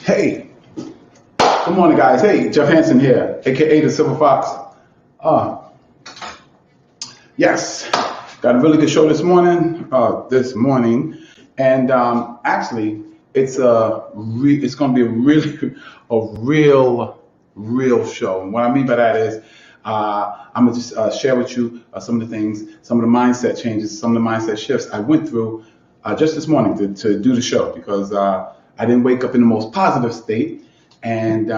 Hey, good morning, guys. Hey, Jeff Hansen here, aka the Silver Fox. Yes, got a really good show this morning. And actually, it's going to be a really real show. And what I mean by that is, I'm gonna just share with you some of the things, some of the mindset changes, some of the mindset shifts I went through just this morning to do the show because I didn't wake up in the most positive state, and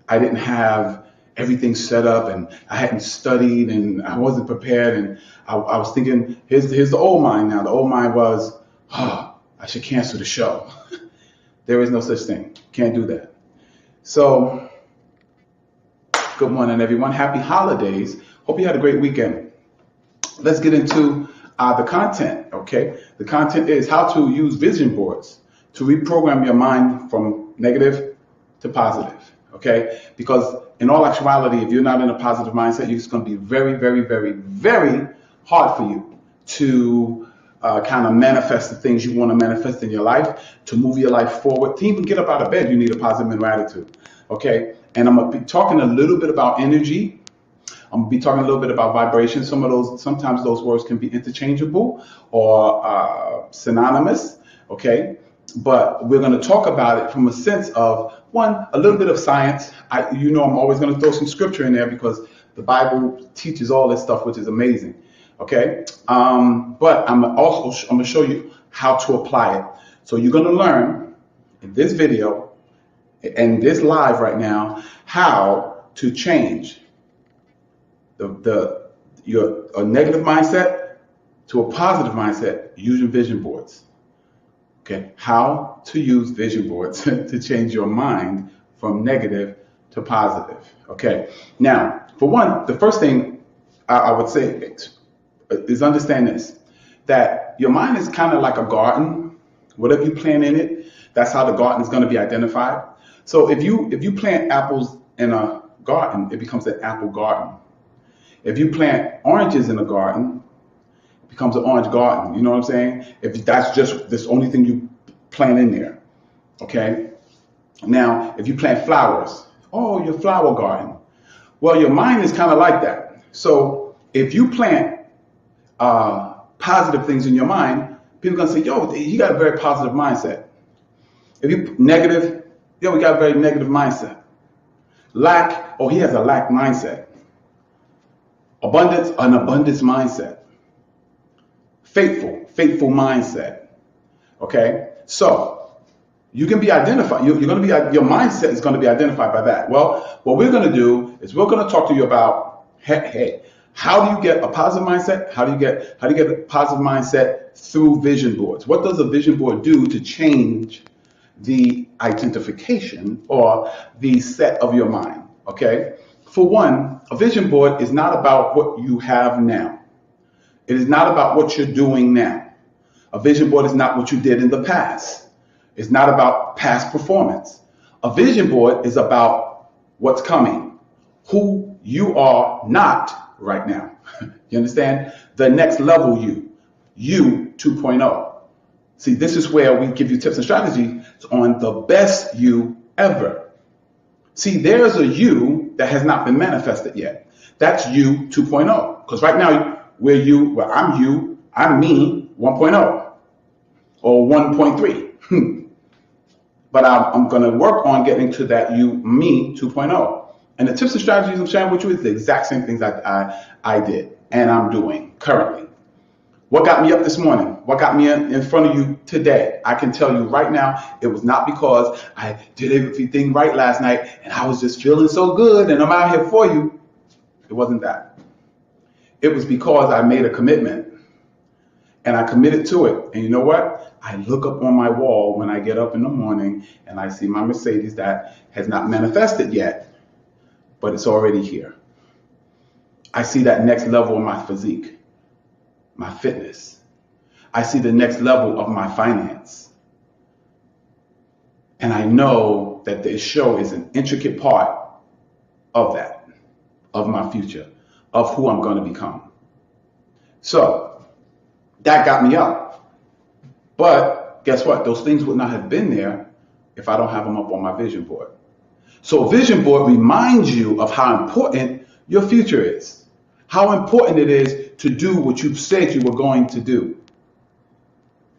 I didn't have everything set up, and I hadn't studied, and I wasn't prepared, and I was thinking, here's the old mind now. The old mind was, I should cancel the show. There is no such thing. Can't do that. So, good morning, everyone. Happy holidays. Hope you had a great weekend. Let's get into the content, okay? The content is how to use vision boards to reprogram your mind from negative to positive, okay? Because in all actuality, if you're not in a positive mindset, it's going to be very, very, very, very hard for you to kind of manifest the things you want to manifest in your life, to move your life forward. To even get up out of bed, you need a positive mental attitude, okay? And I'm going to be talking a little bit about energy. I'm going to be talking a little bit about vibration. Sometimes those words can be interchangeable or synonymous, okay? But we're going to talk about it from a sense of, one, a little bit of science. I'm always going to throw some scripture in there because the Bible teaches all this stuff, which is amazing, okay? But I'm going to show you how to apply it. So you're going to learn in this video and this live right now how to change your negative mindset to a positive mindset using vision boards. Okay, how to use vision boards to change your mind from negative to positive. Okay, now, for one, the first thing I would say is understand this, that your mind is kind of like a garden. Whatever you plant in it, that's how the garden is going to be identified. So if you plant apples in a garden, it becomes an apple garden. If you plant oranges in a garden, it becomes an orange garden. You know what I'm saying? If that's just this only thing you plant in there, okay? Now, if you plant flowers, your flower garden. Well, your mind is kind of like that. So if you plant positive things in your mind, people are going to say, yo, he got a very positive mindset. If you negative, we got a very negative mindset. Lack, he has a lack mindset. Abundance, an abundance mindset. Faithful mindset. Okay? So, you can be identified. Your mindset is going to be identified by that. Well, what we're going to do is we're going to talk to you about, hey, how do you get a positive mindset? How do you get a positive mindset through vision boards? What does a vision board do to change the identification or the set of your mind? Okay? For one, a vision board is not about what you have now. It is not about what you're doing now. A vision board is not what you did in the past. It's not about past performance. A vision board is about what's coming, who you are not right now. You understand? The next level you 2.0. See, this is where we give you tips and strategies on the best you ever. See, there's a you that has not been manifested yet. That's you 2.0. Because right now, I'm me 1.0 or 1.3. But I'm going to work on getting to that me 2.0. And the tips and strategies I'm sharing with you is the exact same things I did and I'm doing currently. What got me up this morning? What got me in front of you today? I can tell you right now, it was not because I did everything right last night and I was just feeling so good and I'm out here for you. It wasn't that. It was because I made a commitment and I committed to it. And you know what? I look up on my wall when I get up in the morning and I see my Mercedes that has not manifested yet, but it's already here. I see that next level of my physique. My fitness. I see the next level of my finance. And I know that this show is an intricate part of that, of my future, of who I'm going to become. So that got me up. But guess what? Those things would not have been there if I don't have them up on my vision board. So a vision board reminds you of how important your future is, how important it is to do what you said you were going to do.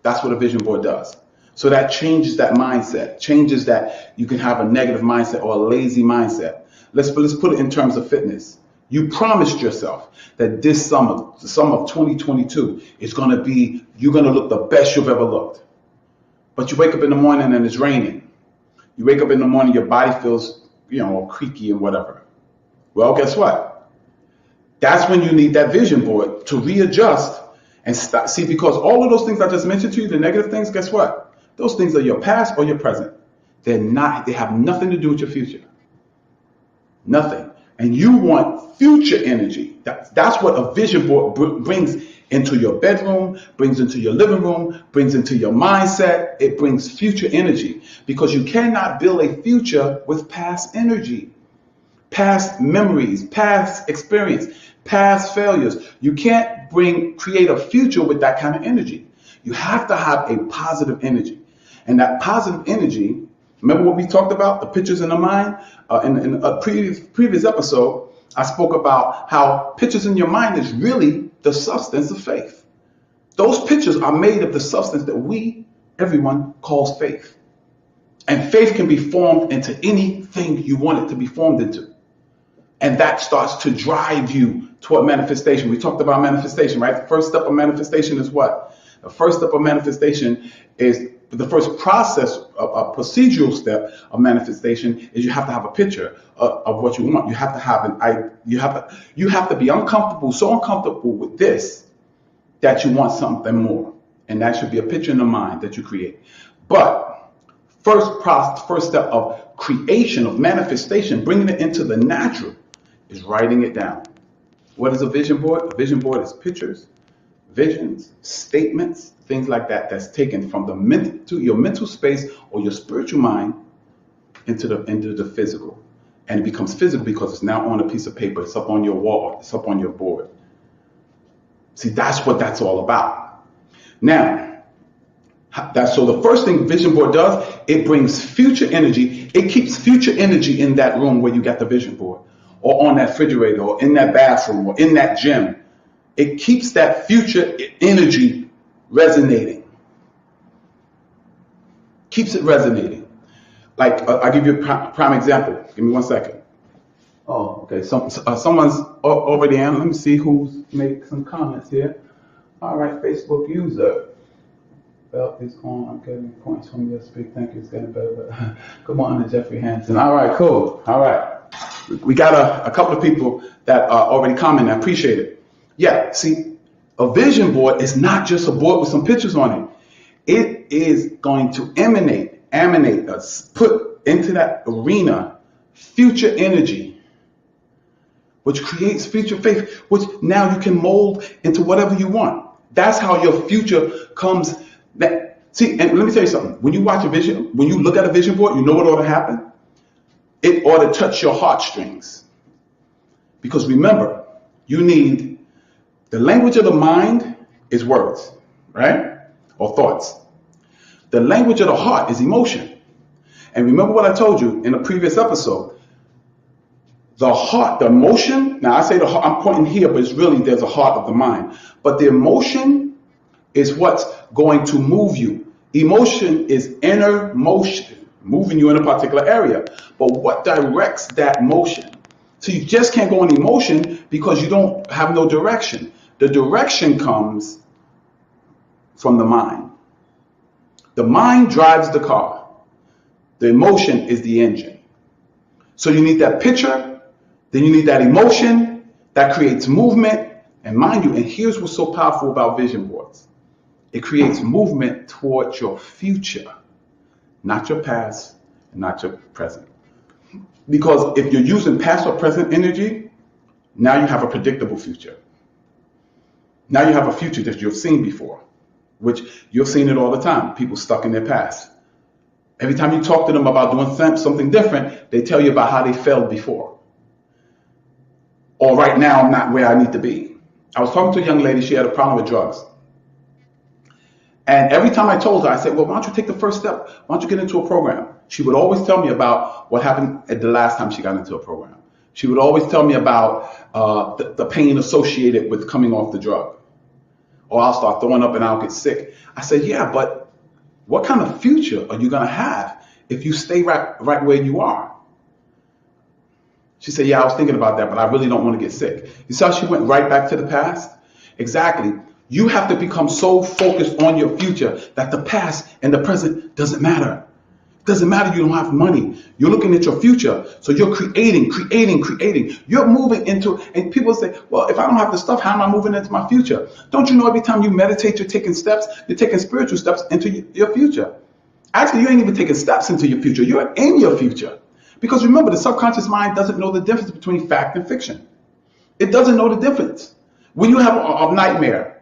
That's what a vision board does. So that changes that mindset, changes that you can have a negative mindset or a lazy mindset. Let's put it in terms of fitness. You promised yourself that this summer, the summer of 2022, is going to be, you're going to look the best you've ever looked. But you wake up in the morning and it's raining. You wake up in the morning, your body feels, creaky and whatever. Well, guess what? That's when you need that vision board to readjust and stop. See, because all of those things I just mentioned to you, the negative things, guess what? Those things are your past or your present. They have nothing to do with your future. Nothing. And you want future energy. That's what a vision board brings into your bedroom, brings into your living room, brings into your mindset. It brings future energy, because you cannot build a future with past energy, past memories, past experience, past failures. You can't create a future with that kind of energy. You have to have a positive energy. And that positive energy, remember what we talked about, the pictures in the mind? In a previous episode, I spoke about how pictures in your mind is really the substance of faith. Those pictures are made of the substance that everyone calls faith. And faith can be formed into anything you want it to be formed into. And that starts to drive you toward manifestation. We talked about manifestation, right? The first step of manifestation is what? The first step of manifestation is the first process, a procedural step of manifestation is you have to have a picture of what you want. You have to have you have to be uncomfortable, so uncomfortable with this that you want something more. And that should be a picture in the mind that you create. But first step of creation, of manifestation, bringing it into the natural, is writing it down. What is a vision board? A vision board is pictures, visions, statements, things like that, that's taken from your mental space or your spiritual mind into the physical. And it becomes physical because it's now on a piece of paper. It's up on your wall. It's up on your board. See, that's what that's all about. Now, so the first thing vision board does, it brings future energy. It keeps future energy in that room where you got the vision board, or on that refrigerator, or in that bathroom, or in that gym. It keeps that future energy resonating. Keeps it resonating. Like, I'll give you a prime example. Give me 1 second. Oh, okay. Someone's already on. Let me see who's made some comments here. All right, Facebook user. Belt is on. I'm getting points from your speak. Thank you. It's getting better. Come on to Jeffrey Hansen. All right, cool. All right. We got a couple of people that already commented. I appreciate it. Yeah, see, a vision board is not just a board with some pictures on it. It is going to emanate us, put into that arena future energy, which creates future faith, which now you can mold into whatever you want. That's how your future comes. See, and let me tell you something. When you watch when you look at a vision board, you know what ought to happen? It ought to touch your heartstrings. Because remember, you need the language of the mind is words, right? Or thoughts. The language of the heart is emotion. And remember what I told you in a previous episode. The heart, the emotion, now I say the heart, I'm pointing here, but it's really there's a heart of the mind. But the emotion is what's going to move you. Emotion is inner motion, moving you in a particular area. But what directs that motion? So you just can't go on emotion because you don't have no direction. The direction comes from the mind. The mind drives the car. The emotion is the engine. So you need that picture, then you need that emotion that creates movement. And mind you, and here's what's so powerful about vision boards. It creates movement towards your future, not your past and not your present. Because if you're using past or present energy, now you have a predictable future. Now you have a future that you've seen before, which you've seen it all the time. People stuck in their past. Every time you talk to them about doing something different, they tell you about how they failed before. Or right now, I'm not where I need to be. I was talking to a young lady. She had a problem with drugs. And every time I told her, I said, well, why don't you take the first step? Why don't you get into a program? She would always tell me about what happened at the last time she got into a program. She would always tell me about the pain associated with coming off the drug. Or I'll start throwing up and I'll get sick. I said, yeah, but what kind of future are you going to have if you stay right where you are? She said, yeah, I was thinking about that, but I really don't want to get sick. You see how she went right back to the past? Exactly. You have to become so focused on your future that the past and the present doesn't matter. It doesn't matter you don't have money. You're looking at your future. So you're creating. You're moving into, and people say, well, if I don't have the stuff, how am I moving into my future? Don't you know every time you meditate, you're taking steps, you're taking spiritual steps into your future. Actually, you ain't even taking steps into your future. You're in your future. Because remember, the subconscious mind doesn't know the difference between fact and fiction. It doesn't know the difference. When you have a nightmare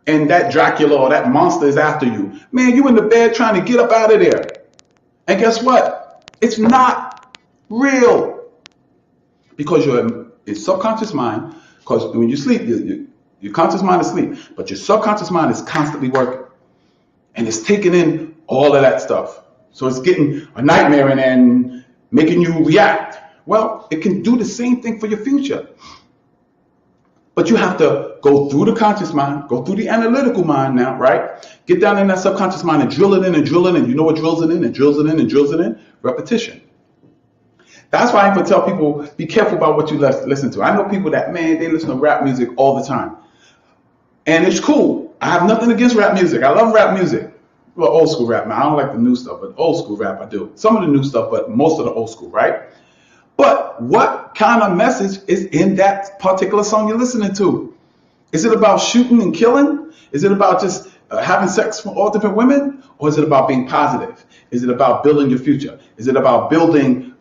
and that Dracula or that monster is after you, man, you in the bed trying to get up out of there. And guess what? It's not real. Because your subconscious mind, because when you sleep, your conscious mind is asleep, but your subconscious mind is constantly working. And it's taking in all of that stuff. So it's getting a nightmare and then making you react. Well, it can do the same thing for your future. But you have to go through the conscious mind, go through the analytical mind now, right? Get down in that subconscious mind and drill it in and drill it in. You know what drills it in and drills it in and drills it in? Repetition. That's why I even tell people, be careful about what you listen to. I know people that, man, they listen to rap music all the time. And it's cool. I have nothing against rap music. I love rap music. Well, old school rap, man. I don't like the new stuff, but old school rap I do. Some of the new stuff, but most of the old school, right? But what kind of message is in that particular song you're listening to? Is it about shooting and killing? Is it about just having sex with all different women? Or is it about being positive? Is it about building your future? Is it about building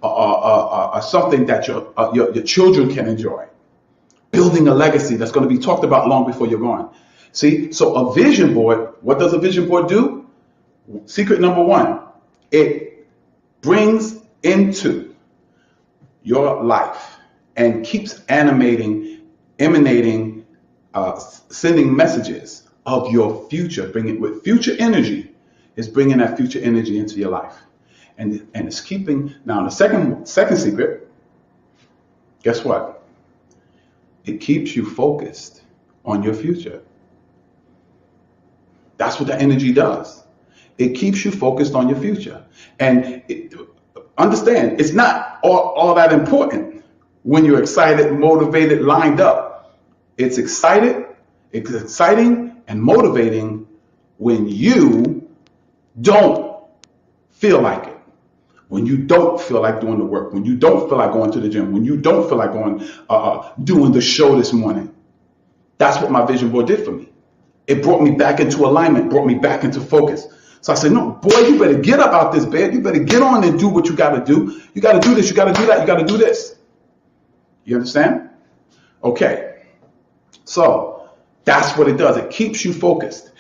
something that your children can enjoy? Building a legacy that's going to be talked about long before you're gone. See, so a vision board, what does a vision board do? Secret number one, it brings into your life and keeps emanating, sending messages of your future, bringing with future energy, is bringing that future energy into your life. And it's keeping, now the second secret, guess what? It keeps you focused on your future. That's what the energy does. It keeps you focused on your future. And understand, it's not all that important when you're excited, motivated, lined up. It's exciting and motivating when you don't feel like it. When you don't feel like doing the work, when you don't feel like going to the gym, when you don't feel like going, doing the show this morning. That's what my vision board did for me. It brought me back into alignment, brought me back into focus. So I said, no, boy, you better get up out this bed. You better get on and do what you got to do. You got to do this. You got to do that. You got to do this. You understand? Okay. So that's what it does. It keeps you focused.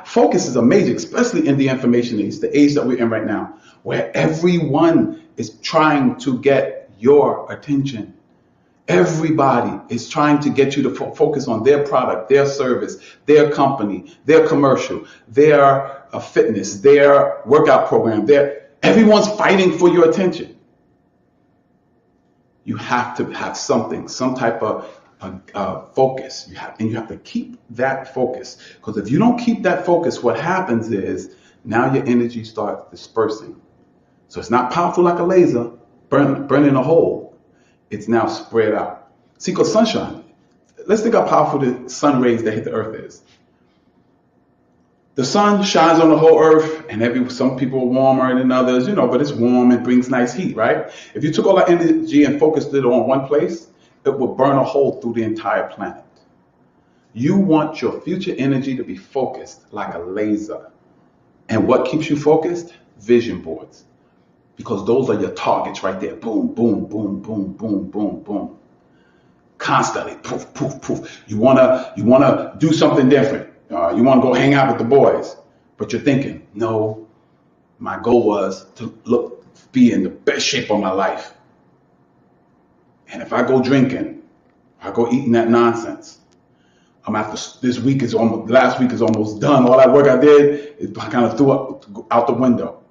Focus is amazing, especially in the information age, the age that we're in right now, where everyone is trying to get your attention. Everybody is trying to get you to focus on their product, their service, their company, their commercial, their fitness, their workout program. Everyone's fighting for your attention. You have to have something, some type of focus. You have to keep that focus. Because if you don't keep that focus, what happens is now your energy starts dispersing. So it's not powerful like a laser burning a hole. It's now spread out. See, because sunshine, let's think how powerful the sun rays that hit the earth is. The sun shines on the whole earth, and some people are warmer than others, but it's warm and brings nice heat, right? If you took all that energy and focused it on one place, it would burn a hole through the entire planet. You want your future energy to be focused like a laser. And what keeps you focused? Vision boards. Because those are your targets right there. Boom, boom, boom, boom, boom, boom, boom. Constantly, poof, poof, poof. You wanna do something different. You wanna go hang out with the boys, but you're thinking, no, my goal was to be in the best shape of my life. And if I go drinking, I go eating that nonsense, last week is almost done. All that work I did, I kind of threw out the window.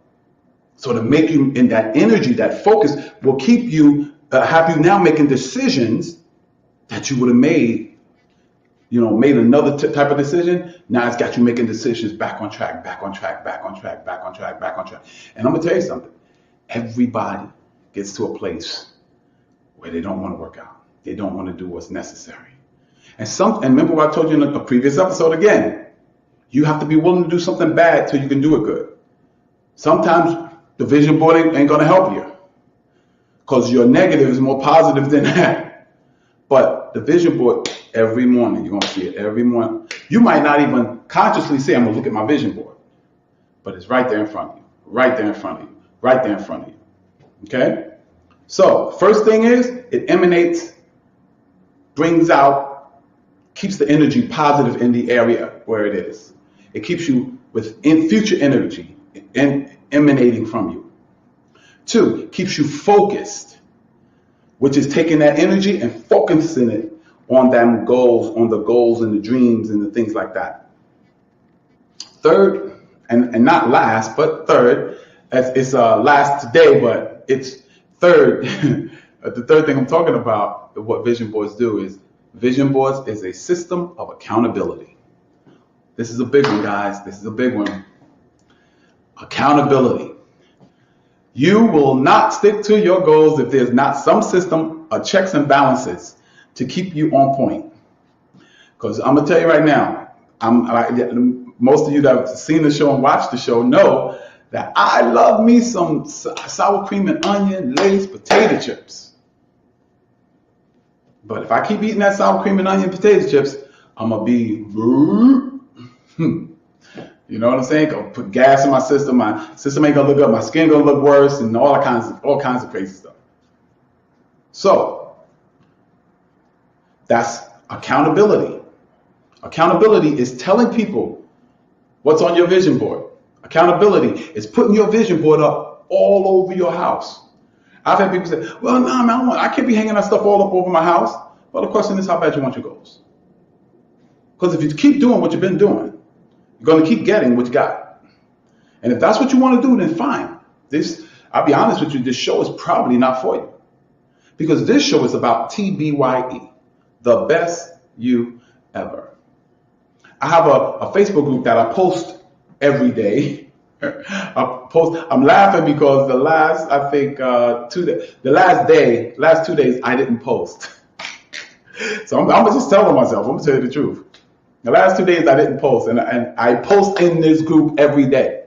So to make you in that energy, that focus will keep you, have you now making decisions that you would have made, made another type of decision. Now it's got you making decisions back on track, back on track, back on track, back on track, back on track. And I'm going to tell you something. Everybody gets to a place where they don't want to work out. They don't want to do what's necessary. And remember what I told you in a previous episode again, you have to be willing to do something bad till you can do it good. Sometimes the vision board ain't going to help you because your negative is more positive than that. But the vision board, every morning, you're going to see it every morning. You might not even consciously say, I'm going to look at my vision board, but it's right there in front of you, right there in front of you, right there in front of you. Okay? So first thing is it emanates, brings out, keeps the energy positive in the area where it is. It keeps you with future energy emanating from you. 2, keeps you focused, which is taking that energy and focusing it on them goals, on the goals and the dreams and the things like that. 3rd, and not last, but 3rd, it's last today, but it's 3rd. The 3rd thing I'm talking about, what vision boards do is, vision boards is a system of accountability. This is a big one, guys. This is a big one. Accountability. You will not stick to your goals if there's not some system of checks and balances to keep you on point. Because I'm going to tell you right now, most of you that have seen the show and watched the show know that I love me some sour cream and onion laced potato chips. But if I keep eating that sour cream and onion potato chips, I'm going to be, you know what I'm saying? Gonna put gas in my system. My system ain't gonna look up. My skin gonna look worse, and all kinds of crazy stuff. So that's accountability. Accountability is telling people what's on your vision board. Accountability is putting your vision board up all over your house. I've had people say, well, no, man, I can't be hanging that stuff all up over my house. Well, the question is, how bad you want your goals? Because if you keep doing what you've been doing, you're going to keep getting what you got. And if that's what you want to do, then fine. I'll be honest with you, this show is probably not for you. Because this show is about TBYE, the best you ever. I have a Facebook group that I post every day. I'm laughing because the last 2 days I didn't post. So I'm just telling myself, I'm going to tell you the truth. The last 2 days I didn't post, and I post in this group every day.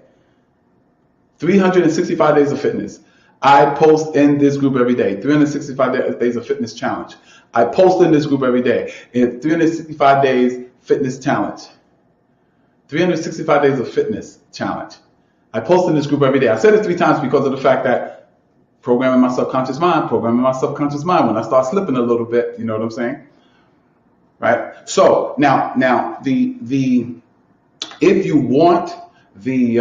365 days of fitness. I post in this group every day. 365 days of fitness challenge. I post in this group every day. In 365 days fitness challenge. 365 days of fitness challenge. I post in this group every day. I said it 3 times because of the fact that programming my subconscious mind. When I start slipping a little bit, you know what I'm saying? Right. So now if you want the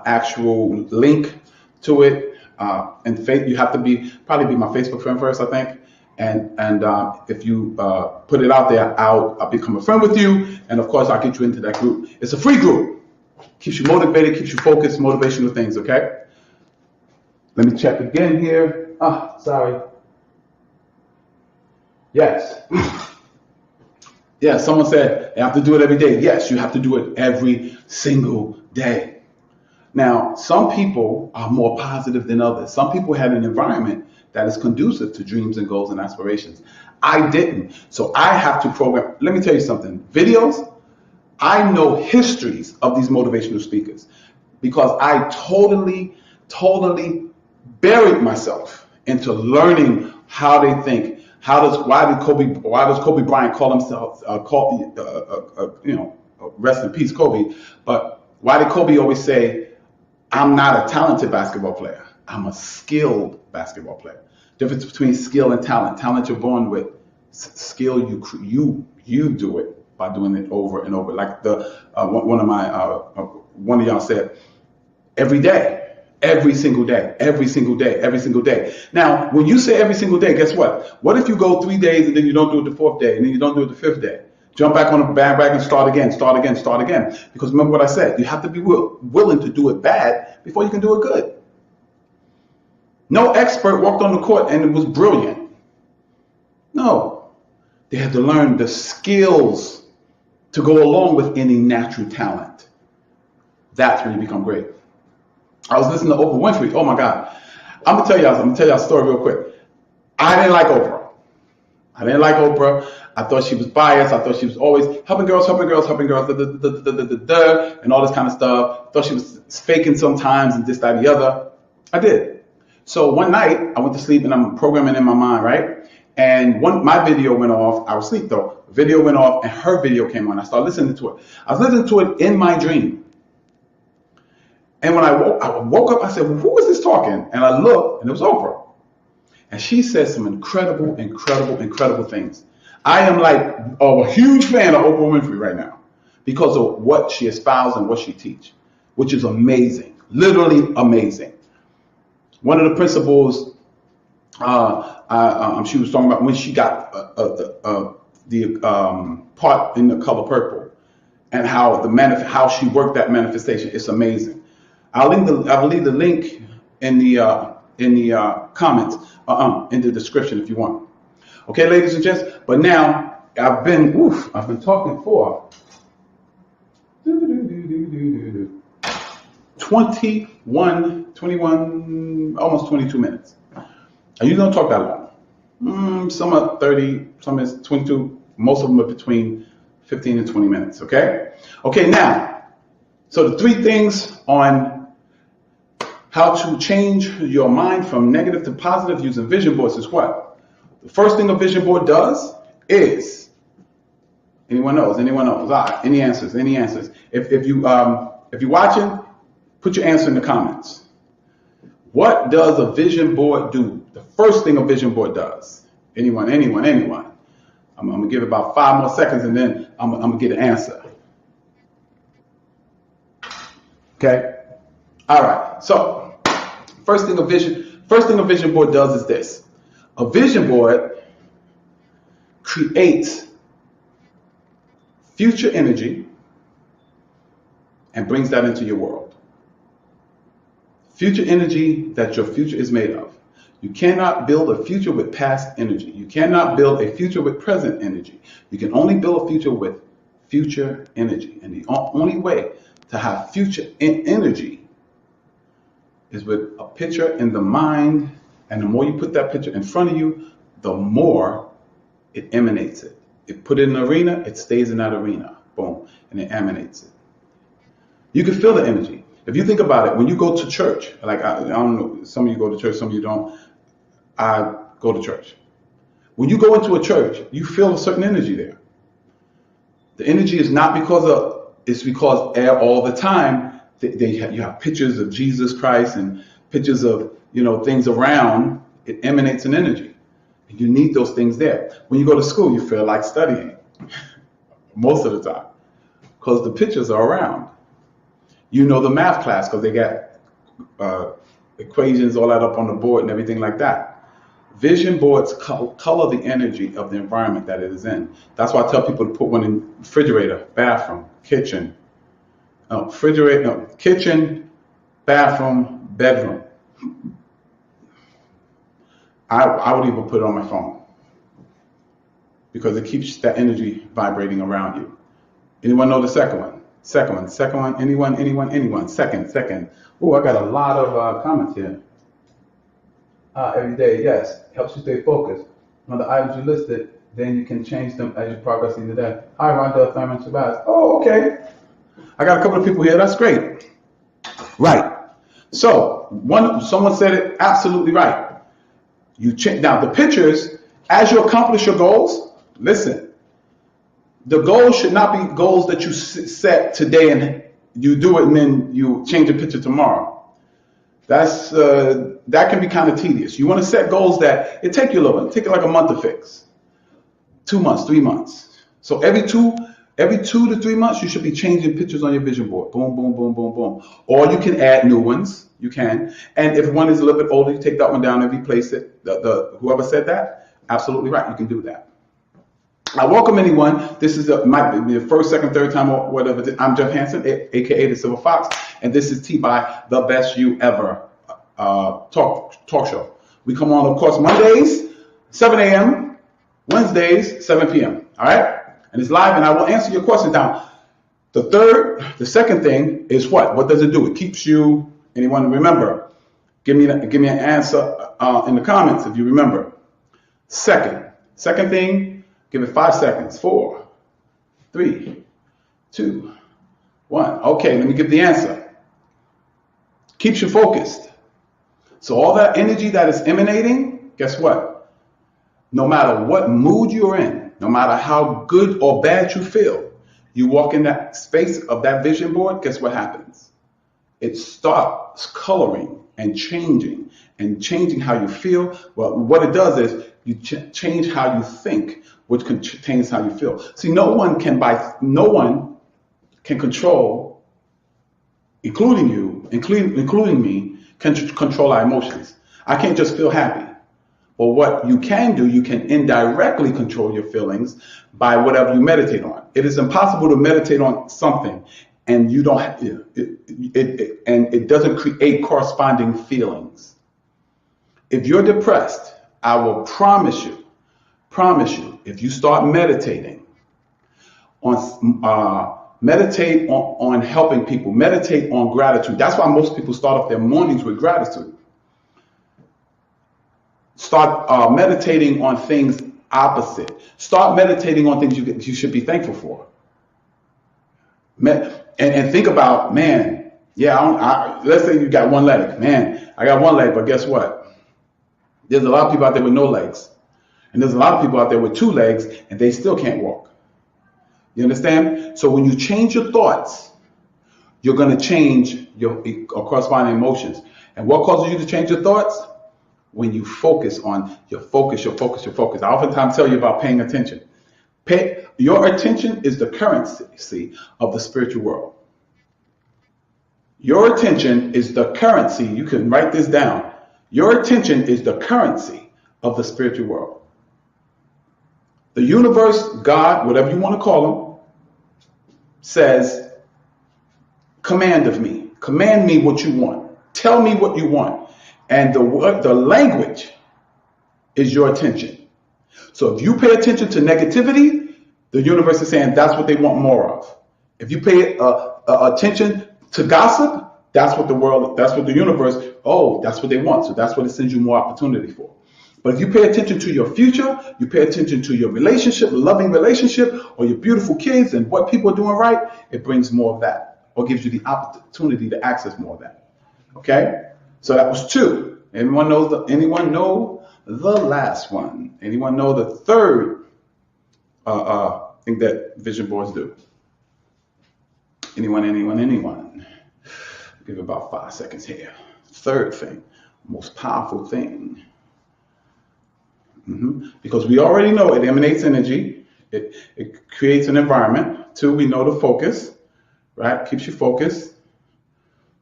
actual link to it, and you have to probably be my Facebook friend first, I think. And if you put it out there, I'll become a friend with you, and of course I'll get you into that group. It's a free group. Keeps you motivated, keeps you focused, motivational things. Okay. Let me check again here. Sorry. Yes. Yeah, someone said you have to do it every day. Yes, you have to do it every single day. Now, some people are more positive than others. Some people had an environment that is conducive to dreams and goals and aspirations. I didn't. So I have to program. Let me tell you something. Videos, I know histories of these motivational speakers because I totally buried myself into learning how they think. Why does Kobe Bryant call himself, rest in peace, Kobe, but why did Kobe always say, I'm not a talented basketball player, I'm a skilled basketball player? Difference between skill and talent. Talent you're born with, skill you do it by doing it over and over. Like one of y'all said, every day. Every single day. Now, when you say every single day, guess what? What if you go 3 days and then you don't do it the 4th day and then you don't do it the 5th day? Jump back on the bandwagon, start again, start again, start again. Because remember what I said, you have to be willing to do it bad before you can do it good. No expert walked on the court and it was brilliant. No, they had to learn the skills to go along with any natural talent. That's when you become great. I was listening to Oprah Winfrey. Oh my God. I'm gonna tell y'all a story real quick. I didn't like Oprah. I thought she was biased. I thought she was always helping girls, and all this kind of stuff. I thought she was faking sometimes and this, that, and the other. I did. So one night I went to sleep and I'm programming in my mind, right? And my video went off. I was asleep though. Video went off and her video came on. I started listening to it. I was listening to it in my dream. And when I woke up, I said, well, who is this talking? And I looked and it was Oprah. And she said some incredible things. I am like a huge fan of Oprah Winfrey right now because of what she espouses and what she teaches, which is amazing, literally amazing. One of the principles she was talking about when she got the part in the color purple and how she worked that manifestation. It's amazing. I'll leave the link in the comments, in the description if you want. Okay, ladies and gents. But now I've been talking for 21, almost 22 minutes. And you don't talk that long. Some are 30, some is 22. Most of them are between 15 and 20 minutes. Okay. Okay. Now, so the 3 things on how to change your mind from negative to positive using vision boards is what? The first thing a vision board does is, anyone knows? Any answers? If you're watching, put your answer in the comments. What does a vision board do? The first thing a vision board does. Anyone? I'm gonna give it about 5 more seconds and then I'm gonna get an answer. Okay. All right. So first thing a vision board does is this. A vision board creates future energy and brings that into your world. Future energy that your future is made of. You cannot build a future with past energy. You cannot build a future with present energy. You can only build a future with future energy. And the only way to have future energy is with a picture in the mind. And the more you put that picture in front of you, the more it emanates it. It put it in an arena, it stays in that arena. Boom. And it emanates it. You can feel the energy. If you think about it, when you go to church, like I don't know, some of you go to church, some of you don't. I go to church. When you go into a church, you feel a certain energy there. The energy is not it's because all the time you have pictures of Jesus Christ and pictures of things around. It emanates an energy. And you need those things there. When you go to school, you feel like studying most of the time because the pictures are around. You know the math class because they got equations, all that up on the board and everything like that. Vision boards color the energy of the environment that it is in. That's why I tell people to put one in refrigerator, bathroom, kitchen. Kitchen, bathroom, bedroom. I would even put it on my phone because it keeps that energy vibrating around you. Anyone know the second one? Second one. Anyone? Second. Oh, I got a lot of comments here. Every day, yes. Helps you stay focused. On the items you listed, then you can change them as you progress into that. Hi, Rhonda, Thurman, Shabazz. Oh, okay. I got a couple of people here. That's great. Right. So, someone said it absolutely right. You change. Now, the pictures, as you accomplish your goals, listen. The goals should not be goals that you set today and you do it and then you change the picture tomorrow. That can be kind of tedious. You want to set goals that it take you a little bit. Take like a month to fix. 2 months, 3 months. So every two to 3 months, you should be changing pictures on your vision board. Boom, boom, boom, boom, boom. Or you can add new ones. You can. And if one is a little bit older, you take that one down and replace it. Whoever said that, absolutely right. You can do that. I welcome anyone. This is might be the first, second, third time or whatever. I'm Jeff Hansen, aka the Silver Fox, and this is T by the Best You Ever talk show. We come on, of course, Mondays, 7 a.m., Wednesdays, 7 p.m. All right, and it's live, and I will answer your questions. Now, the second thing is what? What does it do? It keeps you. Anyone remember? Give me an answer in the comments if you remember. Second thing. Give it 5 seconds. 4, 3, 2, 1. Okay, let me give the answer. Keeps you focused. So all that energy that is emanating, guess what? No matter what mood you're in, no matter how good or bad you feel, you walk in that space of that vision board, guess what happens? It starts coloring and changing how you feel. Well, what it does is you change how you think, which contains how you feel. See, no one can control, including you, including me, can control our emotions. I can't just feel happy. But what you can do, you can indirectly control your feelings by whatever you meditate on. It is impossible to meditate on something and you don't it doesn't create corresponding feelings. If you're depressed, I will promise you, if you start meditating on helping people, meditate on gratitude. That's why most people start off their mornings with gratitude. Start meditating on things opposite. Start meditating on things you should be thankful for. And think about, man, let's say you got one leg. Man, I got one leg, but guess what? There's a lot of people out there with no legs. And there's a lot of people out there with 2 legs and they still can't walk. You understand? So when you change your thoughts, you're going to change your corresponding emotions. And what causes you to change your thoughts? When you focus on your focus. I oftentimes tell you about paying attention. Your attention is the currency of the spiritual world. Your attention is the currency. You can write this down. Your attention is the currency of the spiritual world. The universe, God, whatever you want to call him, says, command me what you want. Tell me what you want. And the language is your attention. So if you pay attention to negativity, the universe is saying that's what they want more of. If you pay attention to gossip, that's what the universe, that's what they want. So that's what it sends you more opportunity for. But if you pay attention to your future, you pay attention to your relationship, loving relationship, or your beautiful kids and what people are doing right, it brings more of that, or gives you the opportunity to access more of that. Okay? So that was 2. Anyone know the last one? Anyone know the third thing that vision boards do? Anyone? Give about 5 seconds here. Third thing, most powerful thing. Because we already know it emanates energy. It creates an environment. 2, we know the focus, right? Keeps you focused.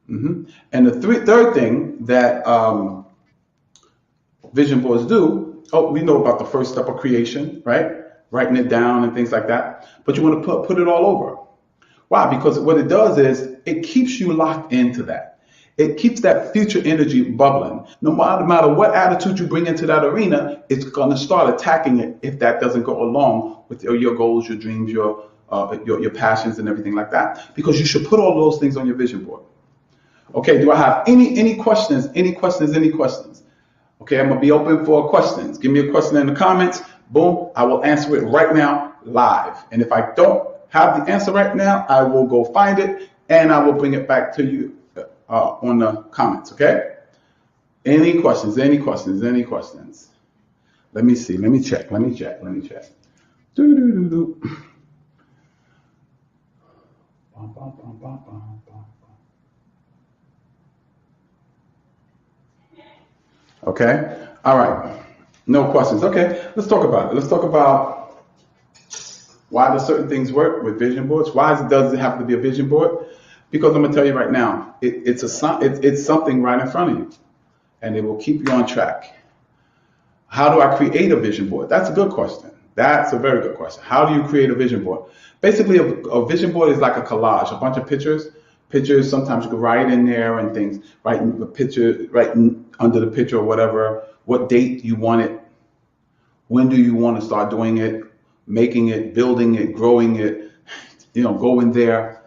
And the third thing that vision boards do, we know about the first step of creation, right? Writing it down and things like that. But you want to put it all over. Why? Because what it does is it keeps you locked into that. It keeps that future energy bubbling. No matter what attitude you bring into that arena, it's going to start attacking it if that doesn't go along with your goals, your dreams, your passions and everything like that. Because you should put all those things on your vision board. Okay, do I have any questions? Any questions? Okay, I'm going to be open for questions. Give me a question in the comments. Boom, I will answer it right now live. And if I don't have the answer right now, I will go find it and I will bring it back to you on the comments, okay? Any questions? Let me see. Let me check. Okay. All right. No questions. Okay. Let's talk about it. Let's talk about why do certain things work with vision boards. Why does it have to be a vision board? Because I'm going to tell you right now, it's something right in front of you, and it will keep you on track. How do I create a vision board? That's a good question. That's a very good question. How do you create a vision board? Basically, a vision board is like a collage, a bunch of pictures. Pictures, sometimes you can write in there and things, write the picture, write under the picture or whatever, what date you want it, when do you want to start doing it, making it, building it, growing it, go in there.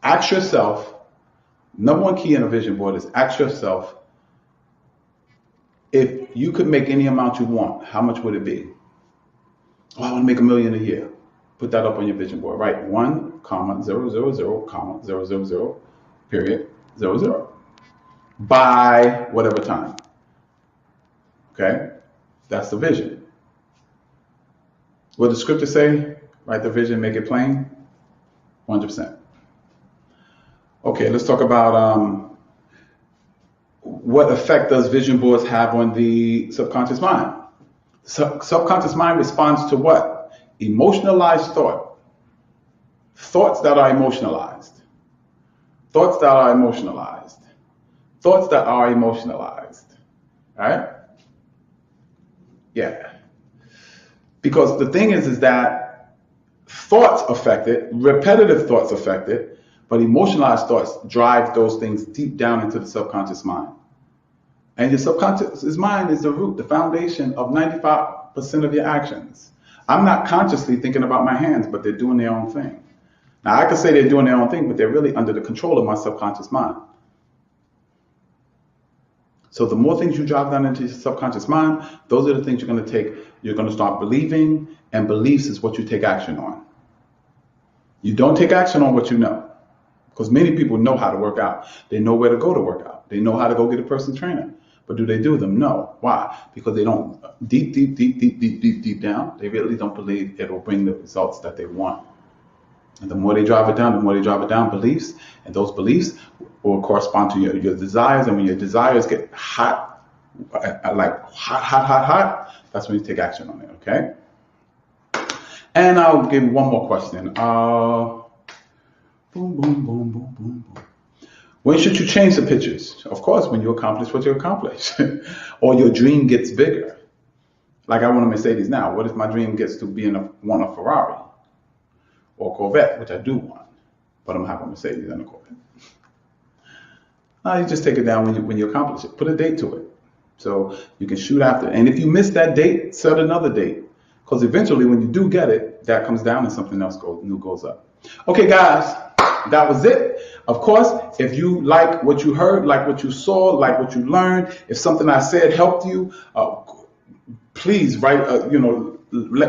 Ask yourself, number one key in a vision board is ask yourself, if you could make any amount you want, how much would it be? Oh, I want to make $1 million a year. Put that up on your vision board. Write 1,000,000, period, 00. By whatever time. Okay? That's the vision. What does scripture say? Write the vision, make it plain. 100%. Okay, let's talk about what effect does vision boards have on the subconscious mind? Subconscious mind responds to what? Emotionalized thought. Thoughts that are emotionalized. Thoughts that are emotionalized. Thoughts that are emotionalized. Right? Yeah. Because the thing is that thoughts affect it, repetitive thoughts affect it, but emotionalized thoughts drive those things deep down into the subconscious mind. And your subconscious mind is the root, the foundation of 95% of your actions. I'm not consciously thinking about my hands, but they're doing their own thing. Now, I could say they're doing their own thing, but they're really under the control of my subconscious mind. So the more things you drive down into your subconscious mind, those are the things you're going to take, you're going to start believing, and beliefs is what you take action on. You don't take action on what you know, because many people know how to work out. They know where to go to work out. They know how to go get a personal trainer. But do they do them? No. Why? Because they don't, deep down, they really don't believe it will bring the results that they want. And the more they drive it down, beliefs, and those beliefs will correspond to your desires. And when your desires get hot, like hot, that's when you take action on it, okay? And I'll give you one more question. Boom, boom, boom, boom, boom, boom. When should you change the pictures? Of course, when you accomplish what you accomplish, or your dream gets bigger. Like I want a Mercedes now. What if my dream gets to want a Ferrari or a Corvette, which I do want, but I'm having a Mercedes and a Corvette. You just take it down when you accomplish it. Put a date to it, so you can shoot after. And if you miss that date, set another date, because eventually, when you do get it, that comes down and something else new goes up. Okay, guys. That was it. Of course, if you like what you heard, like what you saw, like what you learned, if something I said helped you, please write, let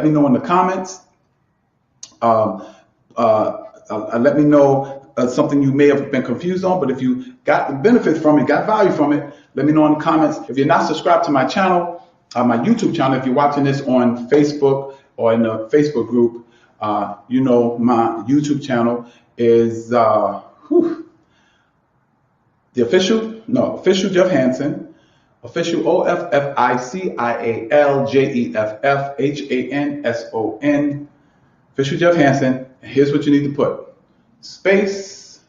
me know in the comments. Let me know something you may have been confused on, but if you got the benefit from it, got value from it, let me know in the comments. If you're not subscribed to my channel, my YouTube channel, if you're watching this on Facebook or in the Facebook group, my YouTube channel is the official Jeff Hanson, official OFFICIALJEFFHANSON, official Jeff Hanson. Here's what you need to put: space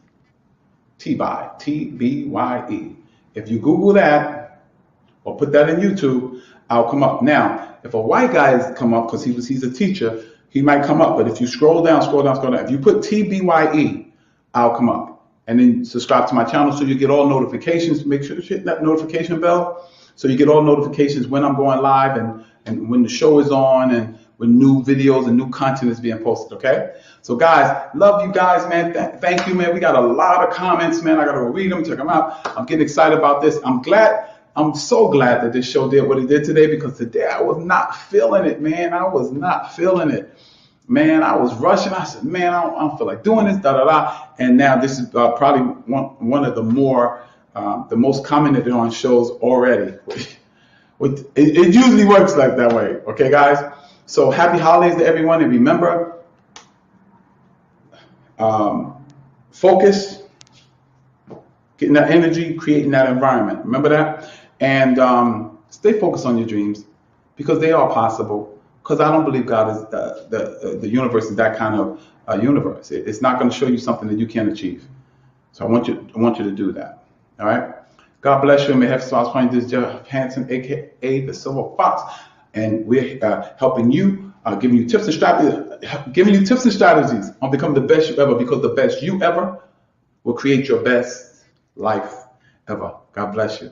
TBYE. If you Google that or put that in YouTube, I'll come up. Now, if a white guy has come up because he's a teacher, he might come up, but if you scroll down, if you put TBYE, I'll come up. And then subscribe to my channel so you get all notifications. Make sure you hit that notification bell so you get all notifications when I'm going live and when the show is on and when new videos and new content is being posted, okay? So guys, love you guys, man. Thank you, man. We got a lot of comments, man. I got to read them, check them out. I'm getting excited about this. I'm so glad that this show did what it did today, because today I was not feeling it, man. I was not feeling it. Man, I was rushing. I said, man, I don't feel like doing this, And now this is probably one of the most commented on shows already. It usually works like that way. Okay, guys? So happy holidays to everyone. And remember, focus, getting that energy, creating that environment. Remember that? And stay focused on your dreams, because they are possible. Because I don't believe God is the universe is that kind of universe. It's not going to show you something that you can't achieve. So I want you to do that. All right. God bless you. And may have sauce. This is Jeff Hanson, aka the Silver Fox. and we're helping you, giving you tips and strategies on becoming the best you ever, because the best you ever will create your best life ever. God bless you.